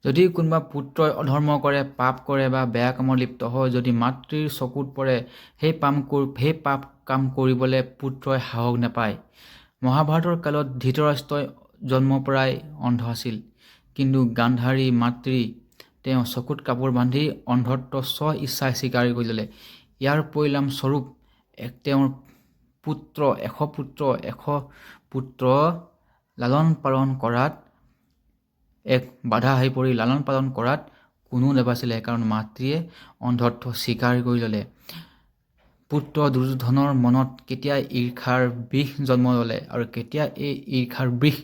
যদি কোনোবা পুত্ৰই অধৰ্ম কৰে, পাপ কৰে বা বেয়া কামত লিপ্ত হয়, যদি মাতৃৰ চকুত পৰে, সেই পাপ কাম কৰিবলৈ পুত্ৰই সাহস নাপায়। মহাভাৰতৰ কালত ধৃতৰাষ্ট্ৰই জন্মৰ পৰাই অন্ধ আছিল, কিন্তু গান্ধাৰী মাতৃ তেওঁ চকুত কাপোৰ বান্ধি অন্ধত্ব স্ব ইচ্ছাই স্বীকাৰ কৰি ল'লে। ইয়াৰ পৰিণাম স্বৰূপ তেওঁৰ এশ পুত্ৰ লালন পালন কৰাত এক বাধা হৈ পৰি লালন পালন কৰাত কোনো নাবাছিলে, কাৰণ মাতৃয়ে অন্ধত্ব স্বীকাৰ কৰি ল'লে। পুত্ৰ দুৰ্যোধনৰ মনত কেতিয়া ঈৰ্ষাৰ বিষ জন্ম ল'লে আৰু কেতিয়া এই ঈৰ্ষাৰ বিষ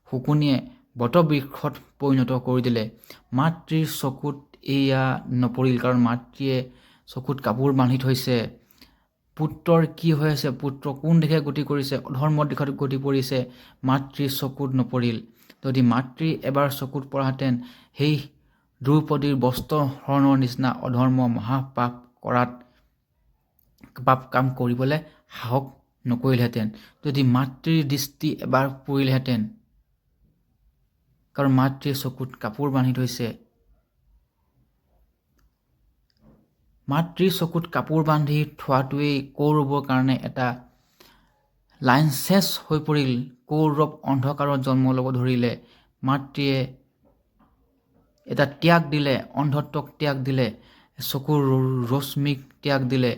শকুনিয়ে বটবৃক্ষত পৰিণত কৰি দিলে। মাতৃৰ চকুত এয়া নপৰিল, কাৰণ মাতৃয়ে চকুত কাপোৰ বান্ধি থৈছে। পুত্ৰৰ কি হৈ আছে, পুত্ৰ কোন দিশে গতি কৰিছে, অধৰ্মৰ দিশত গতি কৰিছে, মাতৃৰ চকুত নপৰিল। যদি মাতৃ এবাৰ চকুত পৰাহেঁতেন, সেই দ্ৰৌপদীৰ বস্ত্ৰ হৰণৰ নিচিনা অধৰ্ম মহাপাপ পাপ কাম কৰিবলৈ সাহস নকৰিলেহেঁতেন। যদি মাতৃৰ দৃষ্টি এবাৰ পৰিলেহেঁতেন, কাৰণ মাতৃয়ে চকুত কাপোৰ বান্ধি থৈছে। মাতৃৰ চকুত কাপোৰ বান্ধি থোৱাটোৱেই কৌৰৱৰ কাৰণে এটা লাইচেঞ্চ হৈ পৰিল। কৌৰৱ অন্ধকাৰত জন্ম ল'ব ধৰিলে। মাতৃয়ে এটা ত্যাগ দিলে, অন্ধত্বক ত্যাগ দিলে, চকুৰ ৰশ্মিক ত্যাগ দিলে,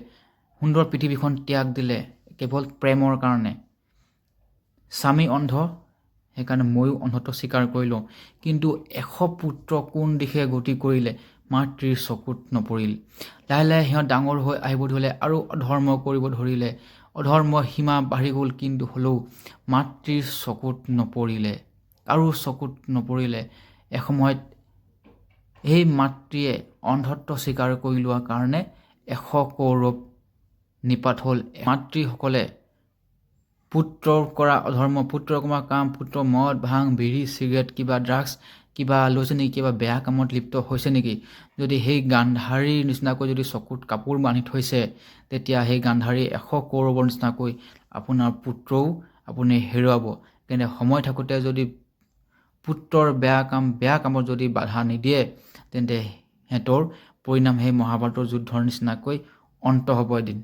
সুন্দৰ পৃথিৱীখন ত্যাগ দিলে কেৱল প্ৰেমৰ কাৰণে। স্বামী অন্ধ, সেইকাৰণে ময়ো অন্ধত্ব স্বীকাৰ কৰিলোঁ। কিন্তু 100 পুত্ৰ কোন দিশে গতি কৰিলে, মাতৃৰ চকুত নপৰিল। লাহে লাহে সিহঁত ডাঙৰ হৈ আহিব ধৰিলে আৰু অধৰ্ম কৰিব ধৰিলে। অধৰ্ম সীমা বাঢ়ি গ'ল, কিন্তু হ'লেও মাতৃৰ চকুত নপৰিলে, কাৰো চকুত নপৰিলে। এসময়ত এই মাতৃয়ে অন্ধত্ব স্বীকাৰ কৰি লোৱাৰ কাৰণে 100 কৌৰৱ নিপাত হ'ল। মাতৃসকলে পুত্ৰৰ কৰা অধৰ্ম, পুত্ৰৰ কৰা কাম, পুত্ৰ মদ, ভাং, বিড়ি, চিগাৰেট, কিবা ড্ৰাগছ, কিবা লৈছে নেকি, কিবা বেয়া কামত লিপ্ত হৈছে নেকি, যদি সেই গান্ধাৰীৰ নিচিনাকৈ যদি চকুত কাপোৰ বান্ধি থৈছে, তেতিয়া সেই গান্ধাৰী 100 কৌৰৱৰ নিচিনাকৈ আপোনাৰ পুত্ৰও আপুনি হেৰুৱাব। কিন্তু সময় থাকোঁতে যদি পুত্ৰৰ বেয়া কামত যদি বাধা নিদিয়ে, তেন্তে সিহঁতৰ পৰিণাম সেই মহাভাৰতৰ যুদ্ধৰ নিচিনাকৈ অন্ত হ'ব এদিন।